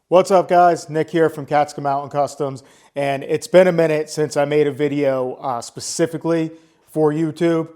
What's up, guys? Nick here from Camino Customs, and it's been a minute since I made a video specifically for YouTube.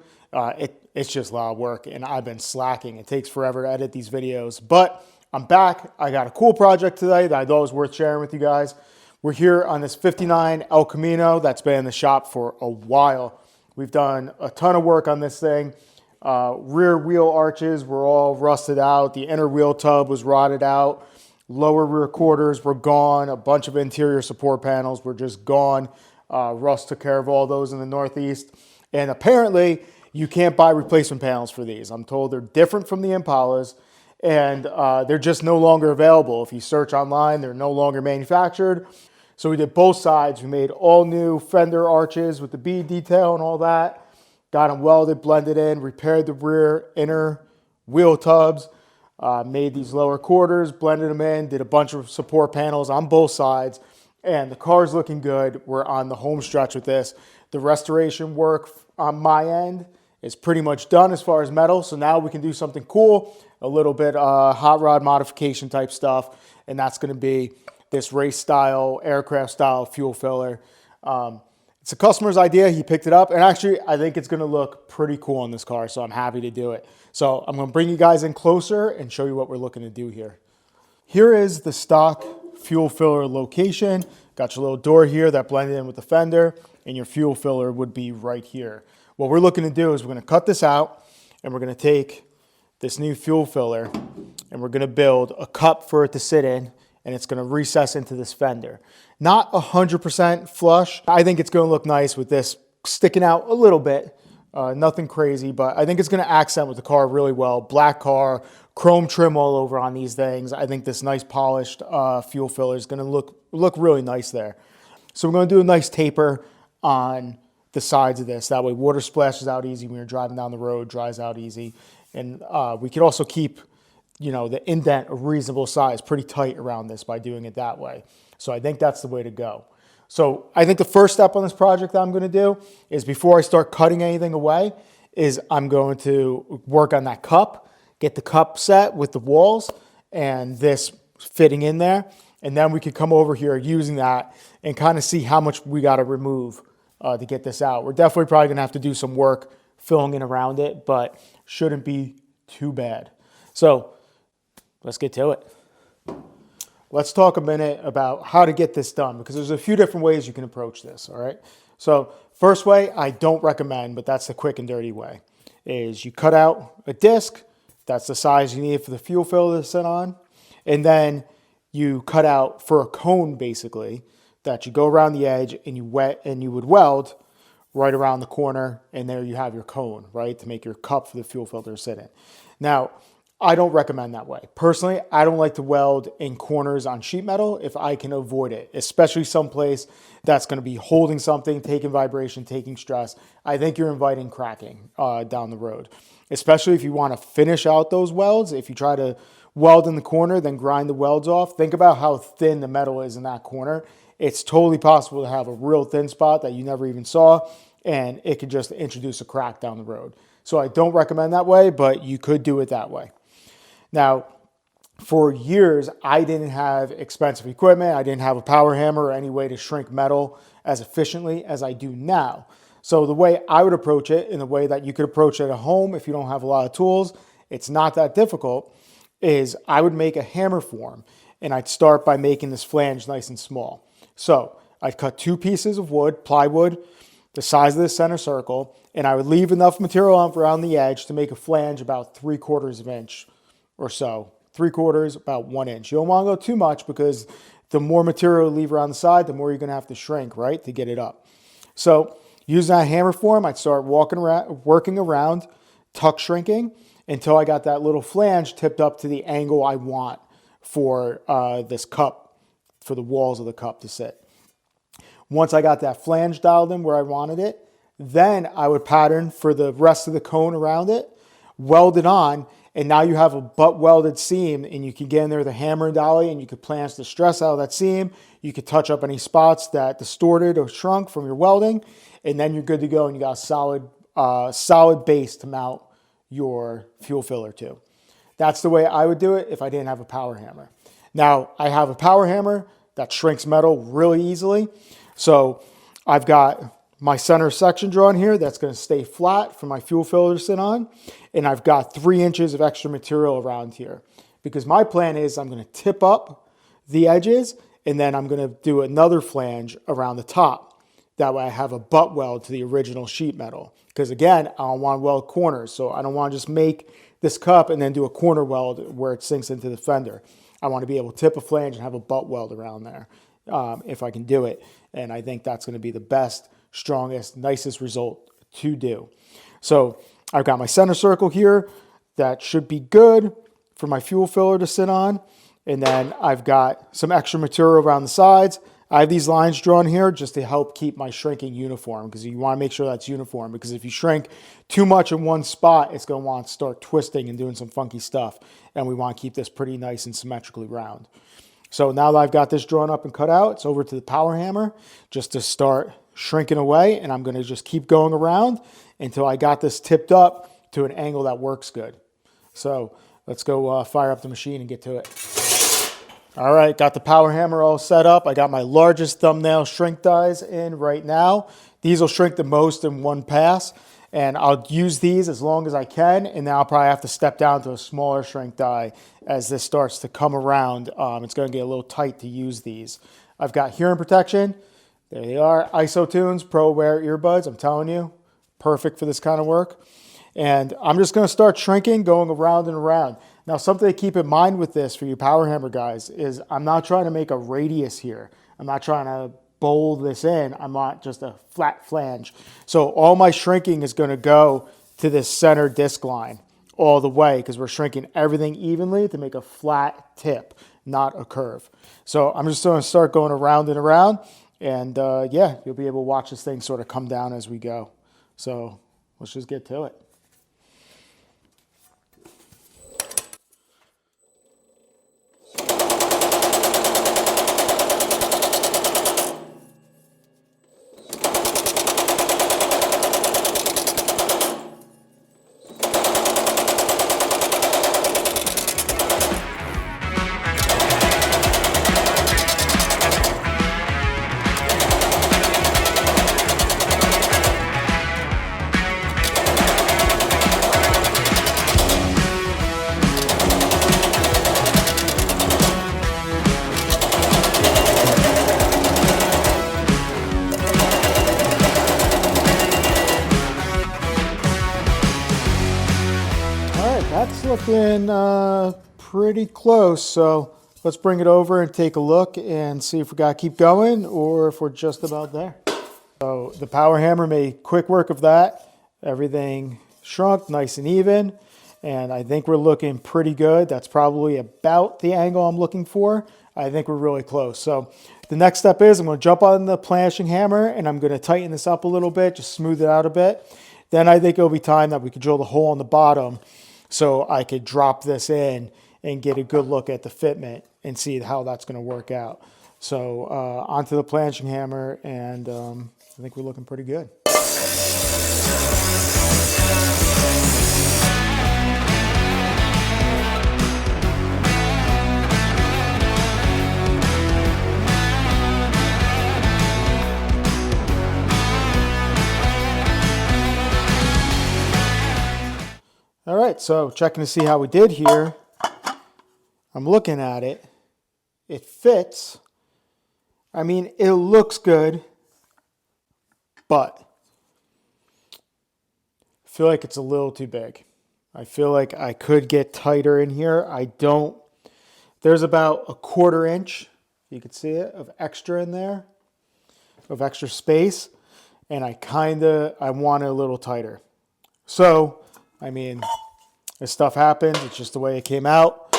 It's just a lot of work, and I've been slacking. It takes forever to edit these videos, but I'm back. I got a cool project today that I thought was worth sharing with you guys. We're here on this 59 El Camino that's been in the shop for a while. We've done a ton of work on this thing. Rear wheel arches were all rusted out. The inner wheel tub was rotted out. Lower rear quarters were gone. A bunch of interior support panels were just gone. Russ took care of all those in the Northeast. And apparently, you can't buy replacement panels for these. I'm told they're different from the Impalas, and they're just no longer available. If you search online, they're no longer manufactured. So we did both sides. We made all new fender arches with the bead detail and all that. Got them welded, blended in, repaired the rear inner wheel tubs. Made these lower quarters, blended them in, did a bunch of support panels on both sides, and the car's looking good. We're on the home stretch with this. The restoration work on my end is pretty much done as far as metal, so now we can do something cool, a little bit hot rod modification type stuff, and that's going to be this race style, aircraft style fuel filler. It's a customer's idea. He picked it up, and actually I think it's going to look pretty cool on this car, so I'm happy to do it. So I'm going to bring you guys in closer and show you what we're looking to do here. Here is the stock fuel filler location. Got your little door here that blended in with the fender, and your fuel filler would be right here. What we're looking to do is we're going to cut this out, and we're going to take this new fuel filler, and we're going to build a cup for it to sit in, and it's going to recess into this fender. Not 100% flush. I think it's going to look nice with this sticking out a little bit. Nothing crazy, but I think it's going to accent with the car really well. Black car, chrome trim all over on these things. I think this nice polished fuel filler is going to look really nice there. So we're going to do a nice taper on the sides of this. That way water splashes out easy when you're driving down the road, dries out easy. And we could also keep, the indent a reasonable size, pretty tight around this by doing it that way. So I think that's the way to go. So I think the first step on this project that I'm going to do is, before I start cutting anything away, is I'm going to work on that cup, get the cup set with the walls and this fitting in there. And then we could come over here using that and kind of see how much we got to remove to get this out. We're definitely probably going to have to do some work filling in around it, but shouldn't be too bad. So let's get to it. Let's talk a minute about how to get this done, because there's a few different ways you can approach this, all right? So first way, I don't recommend, but that's the quick and dirty way, is you cut out a disc. That's the size you need for the fuel filler to sit on. And then you cut out for a cone, basically, that you go around the edge and you would weld right around the corner, and there you have your cone, right, to make your cup for the fuel filter to sit in. Now, I don't recommend that way. Personally, I don't like to weld in corners on sheet metal if I can avoid it, especially someplace that's going to be holding something, taking vibration, taking stress. I think you're inviting cracking down the road, especially if you want to finish out those welds. If you try to weld in the corner, then grind the welds off, think about how thin the metal is in that corner. It's totally possible to have a real thin spot that you never even saw, and it could just introduce a crack down the road. So I don't recommend that way, but you could do it that way. Now, for years, I didn't have expensive equipment. I didn't have a power hammer or any way to shrink metal as efficiently as I do now. So the way I would approach it, in the way that you could approach it at home if you don't have a lot of tools, it's not that difficult, is I would make a hammer form, and I'd start by making this flange nice and small. So I'd cut 2 pieces of wood, plywood, the size of the center circle, and I would leave enough material around the edge to make a flange about 3/4 of an inch or so. 3/4, about 1 inch. You don't want to go too much, because the more material you leave around the side, the more you're going to have to shrink, right, to get it up. So using that hammer form, I'd start working around, tuck shrinking until I got that little flange tipped up to the angle I want for this cup, for the walls of the cup to sit. Once I got that flange dialed in where I wanted it, then I would pattern for the rest of the cone around it, weld it on, and now you have a butt welded seam, and you can get in there with a hammer and dolly, and you could planch the stress out of that seam. You could touch up any spots that distorted or shrunk from your welding, and then you're good to go, and you got a solid base to mount your fuel filler to. That's the way I would do it if I didn't have a power hammer. Now, I have a power hammer that shrinks metal really easily. So I've got my center section drawn here that's going to stay flat for my fuel filler to sit on. And I've got 3 inches of extra material around here. Because my plan is I'm going to tip up the edges and then I'm going to do another flange around the top. That way I have a butt weld to the original sheet metal. Because again, I don't want to weld corners. So I don't want to just make this cup and then do a corner weld where it sinks into the fender. I want to be able to tip a flange and have a butt weld around there if I can do it. And I think that's going to be the best, strongest, nicest result to do. So I've got my center circle here. That should be good for my fuel filler to sit on. And then I've got some extra material around the sides. I have these lines drawn here just to help keep my shrinking uniform, because you want to make sure that's uniform, because if you shrink too much in one spot, it's going to want to start twisting and doing some funky stuff. And we want to keep this pretty nice and symmetrically round. So now that I've got this drawn up and cut out, it's over to the power hammer just to start shrinking away. And I'm going to just keep going around until I got this tipped up to an angle that works good. So let's go fire up the machine and get to it. All right, got the power hammer all set up. I got my largest thumbnail shrink dies in right now. These will shrink the most in one pass, and I'll use these as long as I can, and then I'll probably have to step down to a smaller shrink die as this starts to come around. It's going to get a little tight to use these. I've got hearing protection. There they are, IsoTunes Pro Wear earbuds. I'm telling you, perfect for this kind of work. And I'm just going to start shrinking, going around and around. Now, something to keep in mind with this for you power hammer guys is I'm not trying to make a radius here. I'm not trying to bowl this in. I'm not just a flat flange. So all my shrinking is going to go to this center disc line all the way, because we're shrinking everything evenly to make a flat tip, not a curve. So I'm just going to start going around and around. And yeah, you'll be able to watch this thing sort of come down as we go. So let's just get to it. That's looking pretty close, so let's bring it over and take a look and see if we got to keep going or if we're just about there. So the power hammer made quick work of that. Everything shrunk nice and even, and I think we're looking pretty good. That's probably about the angle I'm looking for. I think we're really close. So the next step is I'm going to jump on the planching hammer and I'm going to tighten this up a little bit, just smooth it out a bit. Then I think it'll be time that we could drill the hole on the bottom so I could drop this in and get a good look at the fitment and see how that's going to work out. So onto the planching hammer, and I think we're looking pretty good. All right, so checking to see how we did here. I'm looking at it. It fits. I mean, it looks good, but I feel like it's a little too big. I feel like I could get tighter in here. I don't. There's about a 1/4 inch, you can see it, of extra in there, of extra space, and I want it a little tighter. So, I mean, this stuff happens. It's just the way it came out.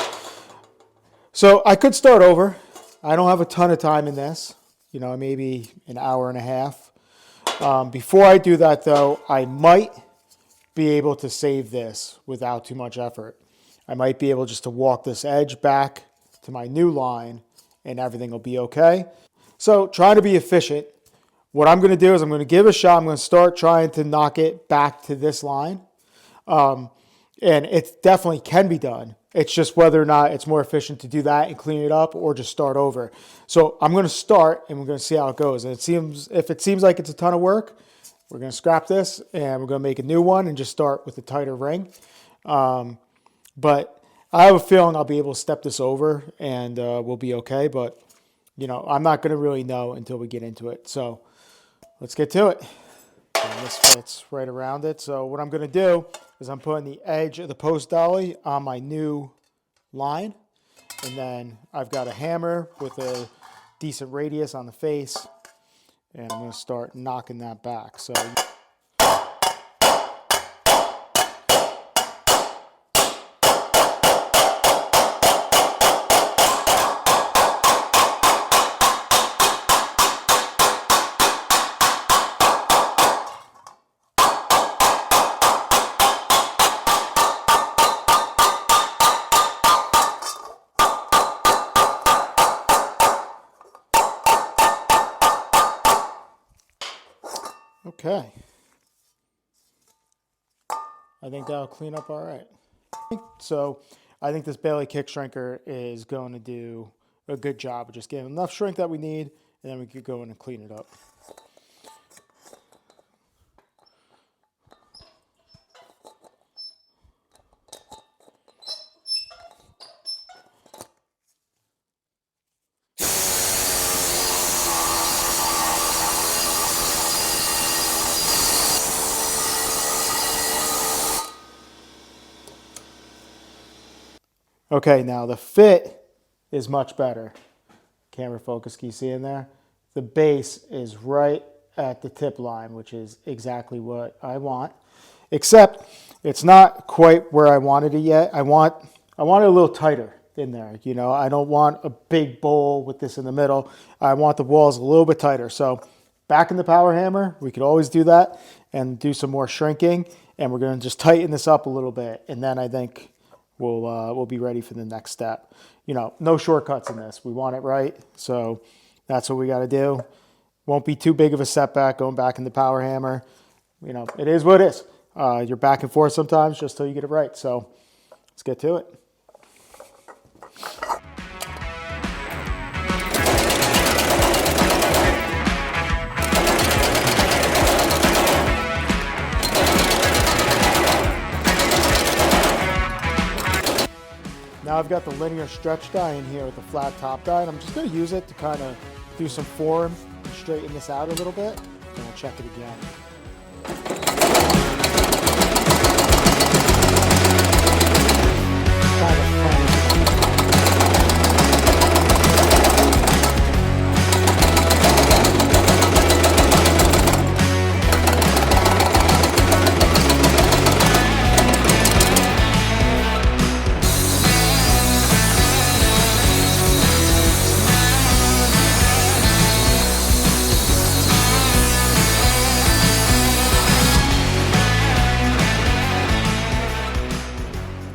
So I could start over. I don't have a ton of time in this, maybe an hour and a half. Before I do that, though, I might be able to save this without too much effort. I might be able just to walk this edge back to my new line and everything will be okay. So trying to be efficient, what I'm going to do is I'm going to give it a shot. I'm going to start trying to knock it back to this line. And it definitely can be done. It's just whether or not it's more efficient to do that and clean it up or just start over. So I'm going to start and we're going to see how it goes. And if it seems like it's a ton of work, we're going to scrap this and we're going to make a new one and just start with a tighter ring. But I have a feeling I'll be able to step this over and we'll be okay. But, you know, I'm not going to really know until we get into it. So let's get to it. And this fits right around it. So what I'm going to do is I'm putting the edge of the post dolly on my new line. And then I've got a hammer with a decent radius on the face. And I'm going to start knocking that back. So okay, I think that'll clean up all right. So I think this Bailey kick shrinker is going to do a good job of just getting enough shrink that we need, and then we could go in and clean it up. Okay, now the fit is much better. Camera focus, can you see in there? The base is right at the tip line, which is exactly what I want. Except it's not quite where I wanted it yet. I want it a little tighter in there. You know, I don't want a big bowl with this in the middle. I want the walls a little bit tighter. So back in the power hammer, we could always do that and do some more shrinking. And we're going to just tighten this up a little bit. And then I think we'll be ready for the next step. You know, no shortcuts in this. We want it right. So that's what we got to do. Won't be too big of a setback going back in the power hammer. You know, it is what it is. You're back and forth sometimes just till you get it right. So let's get to it. Now I've got the linear stretch die in here with the flat top die, and I'm just going to use it to kind of do some form and straighten this out a little bit, and we'll check it again.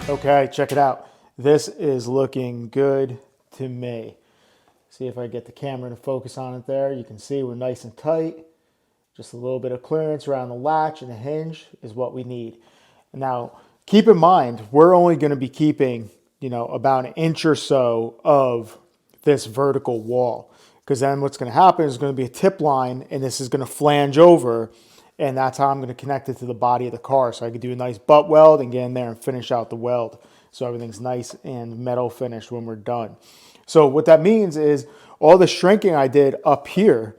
Okay, check it out. This is looking good to me. See if I get the camera to focus on it there. You can see we're nice and tight. Just a little bit of clearance around the latch and the hinge is what we need. Now, keep in mind, we're only going to be keeping, you know, about an inch or so of this vertical wall. Because then what's going to happen is going to be a tip line, and this is going to flange over. And that's how I'm going to connect it to the body of the car. So I could do a nice butt weld and get in there and finish out the weld. So everything's nice and metal finished when we're done. So what that means is all the shrinking I did up here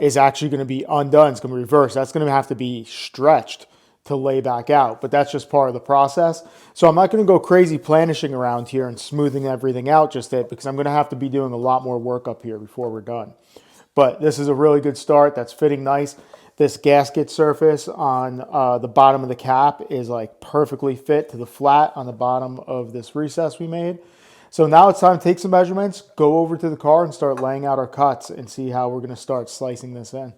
is actually going to be undone. It's going to be reversed. That's going to have to be stretched to lay back out. But that's just part of the process. So I'm not going to go crazy planishing around here and smoothing everything out just yet, because I'm going to have to be doing a lot more work up here before we're done. But this is a really good start. That's fitting nice. This gasket surface on the bottom of the cap is like perfectly fit to the flat on the bottom of this recess we made. So now it's time to take some measurements, go over to the car and start laying out our cuts and see how we're going to start slicing this in.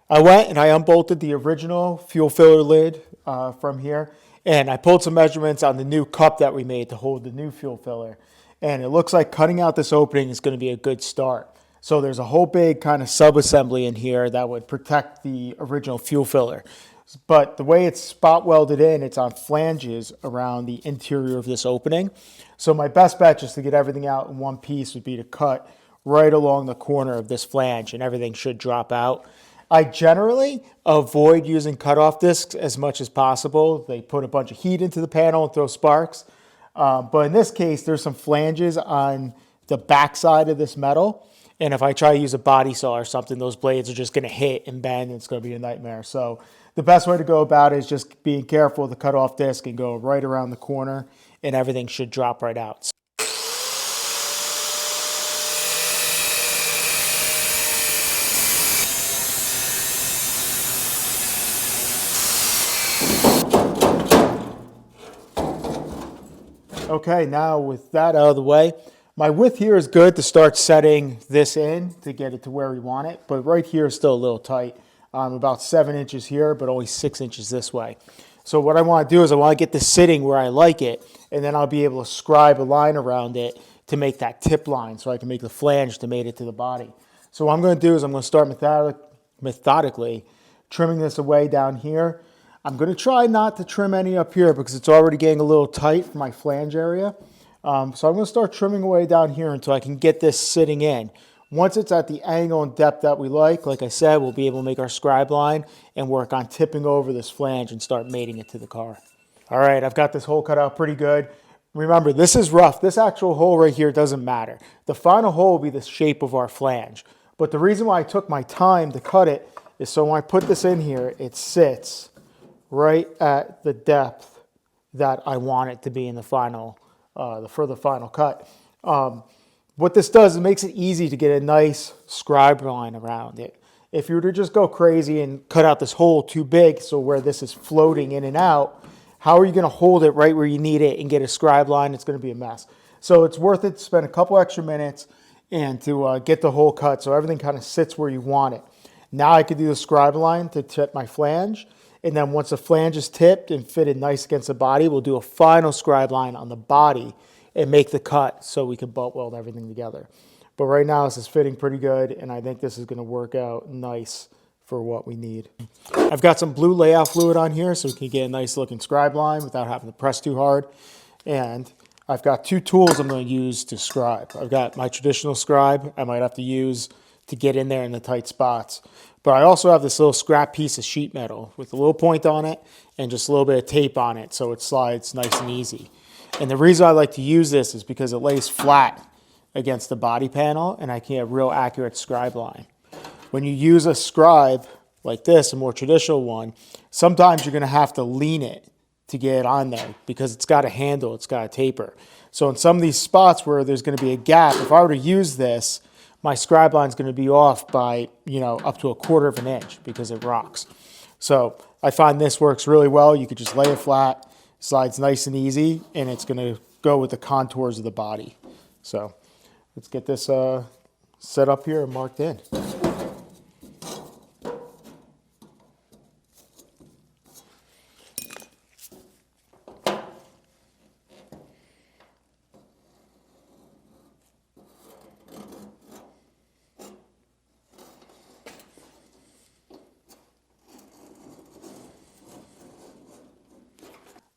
I went and I unbolted the original fuel filler lid from here, and I pulled some measurements on the new cup that we made to hold the new fuel filler. And it looks like cutting out this opening is going to be a good start. So there's a whole big kind of sub-assembly in here that would protect the original fuel filler. But the way it's spot welded in, it's on flanges around the interior of this opening. So my best bet, just to get everything out in one piece, would be to cut right along the corner of this flange, and everything should drop out. I generally avoid using cutoff discs as much as possible. They put a bunch of heat into the panel and throw sparks. But in this case, there's some flanges on the backside of this metal. And if I try to use a body saw or something, those blades are just going to hit and bend, and it's going to be a nightmare. So the best way to go about it is just being careful with the cutoff disc and go right around the corner, and everything should drop right out. Okay, now with that out of the way, my width here is good to start setting this in to get it to where we want it, but right here is still a little tight. I'm about 7 inches here, but only 6 inches this way. So what I want to do is I want to get this sitting where I like it, and then I'll be able to scribe a line around it to make that tip line so I can make the flange to mate it to the body. So what I'm going to do is I'm going to start methodically trimming this away down here. I'm going to try not to trim any up here because it's already getting a little tight for my flange area. So I'm going to start trimming away down here until I can get this sitting in. Once it's at the angle and depth that we like I said, we'll be able to make our scribe line and work on tipping over this flange and start mating it to the car. All right, I've got this hole cut out pretty good. Remember, this is rough. This actual hole right here doesn't matter. The final hole will be the shape of our flange. But the reason why I took my time to cut it is so when I put this in here, it sits right at the depth that I want it to be in the final, for the final cut. What this does, it makes it easy to get a nice scribe line around it. If you were to just go crazy and cut out this hole too big, so where this is floating in and out, how are you going to hold it right where you need it and get a scribe line? It's going to be a mess. So it's worth it to spend a couple extra minutes and to get the hole cut so everything kind of sits where you want it. Now I could do the scribe line to tip my flange. And then once the flange is tipped and fitted nice against the body, we'll do a final scribe line on the body and make the cut so we can butt weld everything together. But right now this is fitting pretty good, and I think this is going to work out nice for what we need. I've got some blue layout fluid on here so we can get a nice looking scribe line without having to press too hard. And I've got two tools I'm going to use to scribe. I've got my traditional scribe I might have to use to get in there in the tight spots. But I also have this little scrap piece of sheet metal with a little point on it and just a little bit of tape on it so it slides nice and easy. And the reason I like to use this is because it lays flat against the body panel and I can get a real accurate scribe line. When you use a scribe like this, a more traditional one, sometimes you're going to have to lean it to get it on there because it's got a handle, it's got a taper. So in some of these spots where there's going to be a gap, if I were to use this, my scribe line is going to be off by, up to 1/4 of an inch because it rocks. So I find this works really well. You could just lay it flat, slides nice and easy, and it's going to go with the contours of the body. So let's get this set up here and marked in.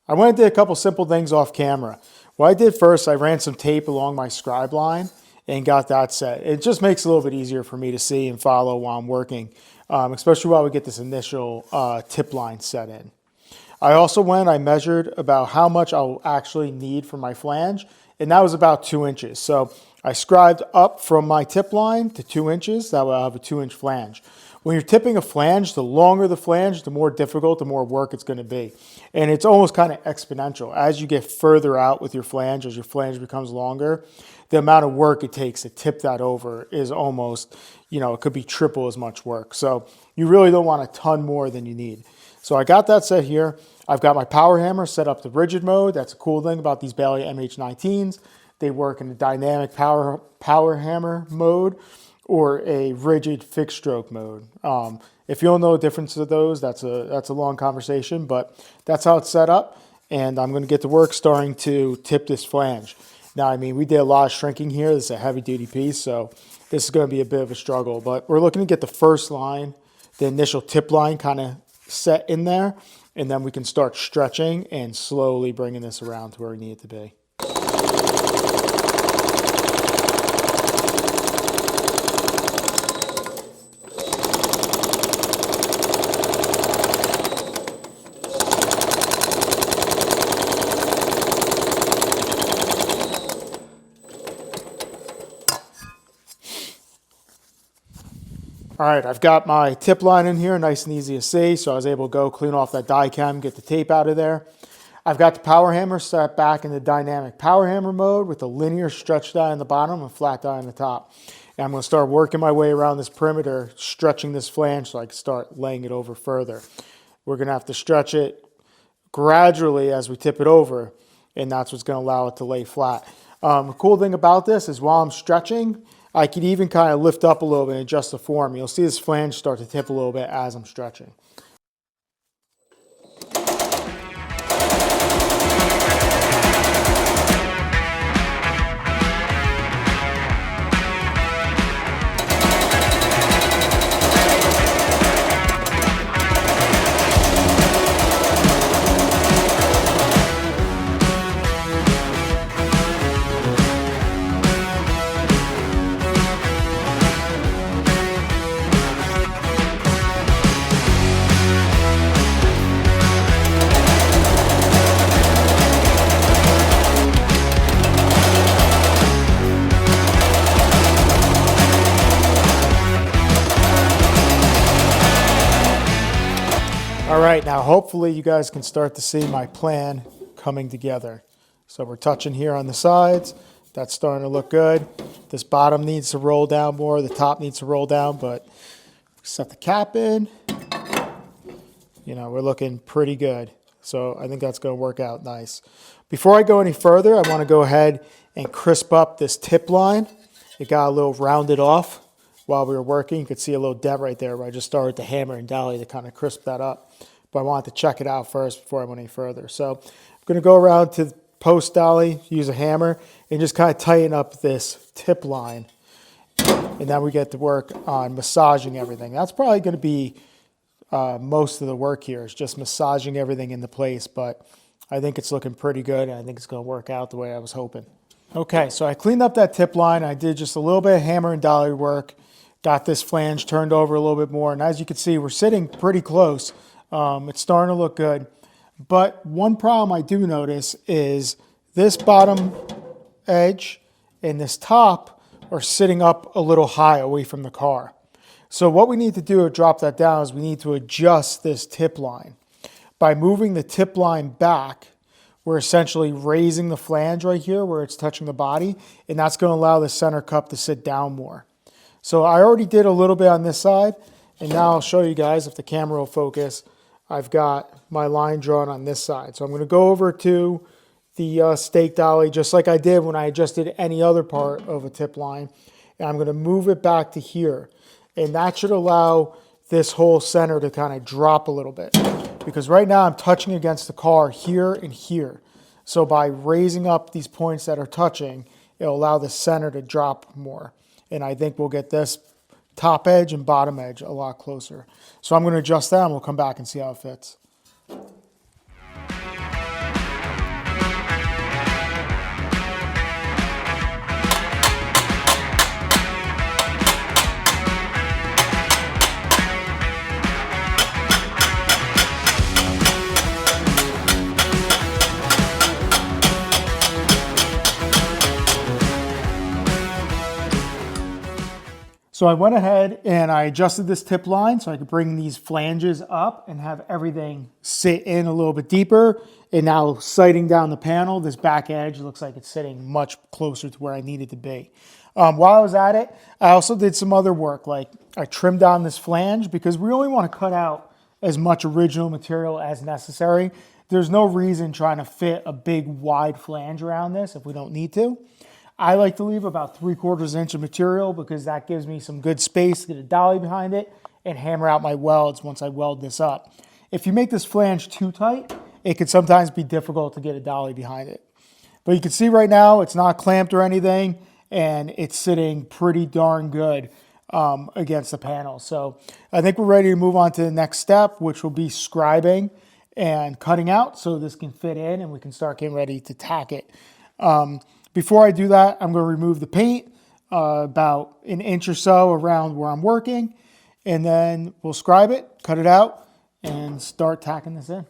I went and did a couple simple things off camera. What I did first, I ran some tape along my scribe line and got that set. It just makes it a little bit easier for me to see and follow while I'm working, especially while we get this initial tip line set in. I also I measured about how much I'll actually need for my flange, and that was about 2 inches. So I scribed up from my tip line to 2 inches. That way I'll have a 2-inch flange. When you're tipping a flange, the longer the flange, the more difficult, the more work it's going to be. And it's almost kind of exponential. As you get further out with your flange, as your flange becomes longer, the amount of work it takes to tip that over is almost, it could be triple as much work. So you really don't want a ton more than you need. So I got that set here. I've got my power hammer set up to rigid mode. That's a cool thing about these Bailey MH19s. They work in a dynamic power hammer mode or a rigid fixed stroke mode. If you don't know the difference of those, that's a long conversation, but that's how it's set up. And I'm going to get to work starting to tip this flange. Now, we did a lot of shrinking here. This is a heavy duty piece, so this is going to be a bit of a struggle, but we're looking to get the first line, the initial tip line kind of set in there, and then we can start stretching and slowly bringing this around to where we need it to be. All right, I've got my tip line in here, nice and easy to see, so I was able to go clean off that die cam, get the tape out of there. I've got the power hammer set back in the dynamic power hammer mode with a linear stretch die on the bottom and flat die on the top. And I'm going to start working my way around this perimeter, stretching this flange so I can start laying it over further. We're going to have to stretch it gradually as we tip it over, and that's what's going to allow it to lay flat. The cool thing about this is while I'm stretching, I can even kind of lift up a little bit and adjust the form. You'll see this flange start to tip a little bit as I'm stretching. All right, now hopefully you guys can start to see my plan coming together. So we're touching here on the sides. That's starting to look good. This bottom needs to roll down more. The top needs to roll down, but set the cap in. You know, we're looking pretty good. So I think that's going to work out nice. Before I go any further, I want to go ahead and crisp up this tip line. It got a little rounded off while we were working. You could see a little dent right there where I just started to hammer and dolly to kind of crisp that up. But I wanted to check it out first before I went any further. So I'm going to go around to the post dolly, use a hammer, and just kind of tighten up this tip line. And then we get to work on massaging everything. That's probably going to be most of the work here, is just massaging everything into place. But I think it's looking pretty good, and I think it's going to work out the way I was hoping. Okay, so I cleaned up that tip line. I did just a little bit of hammer and dolly work. Got this flange turned over a little bit more. And as you can see, we're sitting pretty close. It's starting to look good. But one problem I do notice is this bottom edge and this top are sitting up a little high away from the car. So what we need to do to drop that down is we need to adjust this tip line. By moving the tip line back, we're essentially raising the flange right here where it's touching the body, and that's going to allow the center cup to sit down more. So I already did a little bit on this side, and now I'll show you guys if the camera will focus. I've got my line drawn on this side. So I'm going to go over to the stake dolly just like I did when I adjusted any other part of a tip line, and I'm going to move it back to here. And that should allow this whole center to kind of drop a little bit, because right now I'm touching against the car here and here. So by raising up these points that are touching, it'll allow the center to drop more. And I think we'll get this top edge and bottom edge a lot closer. So I'm going to adjust that and we'll come back and see how it fits. So I went ahead and I adjusted this tip line so I could bring these flanges up and have everything sit in a little bit deeper. And now sighting down the panel, this back edge looks like it's sitting much closer to where I need it to be. While I was at it, I also did some other work. Like I trimmed down this flange because we only want to cut out as much original material as necessary. There's no reason trying to fit a big wide flange around this if we don't need to. I like to leave about 3/4 inch of material because that gives me some good space to get a dolly behind it and hammer out my welds once I weld this up. If you make this flange too tight, it could sometimes be difficult to get a dolly behind it. But you can see right now it's not clamped or anything, and it's sitting pretty darn good. against the panel. So I think we're ready to move on to the next step, which will be scribing and cutting out so this can fit in and we can start getting ready to tack it. Before I do that, I'm going to remove the paint about an inch or so around where I'm working, and then we'll scribe it, cut it out, and start tacking this in.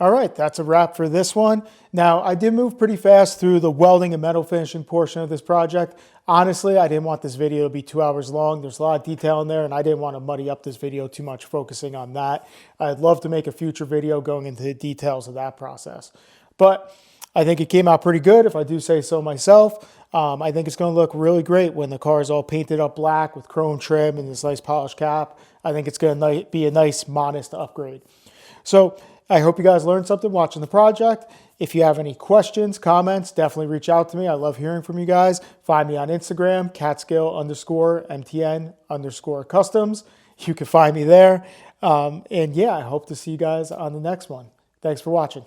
All right, that's a wrap for this one. Now, I did move pretty fast through the welding and metal finishing portion of this project. Honestly, I didn't want this video to be 2 hours long. There's a lot of detail in there, and I didn't want to muddy up this video too much focusing on that. I'd love to make a future video going into the details of that process. But I think it came out pretty good, if I do say so myself. I think it's going to look really great when the car is all painted up black with chrome trim and this nice polished cap. I think it's going to be a nice, modest upgrade. So I hope you guys learned something watching the project. If you have any questions, comments, definitely reach out to me. I love hearing from you guys. Find me on Instagram, catskill_MTN_customs. You can find me there. And yeah, I hope to see you guys on the next one. Thanks for watching.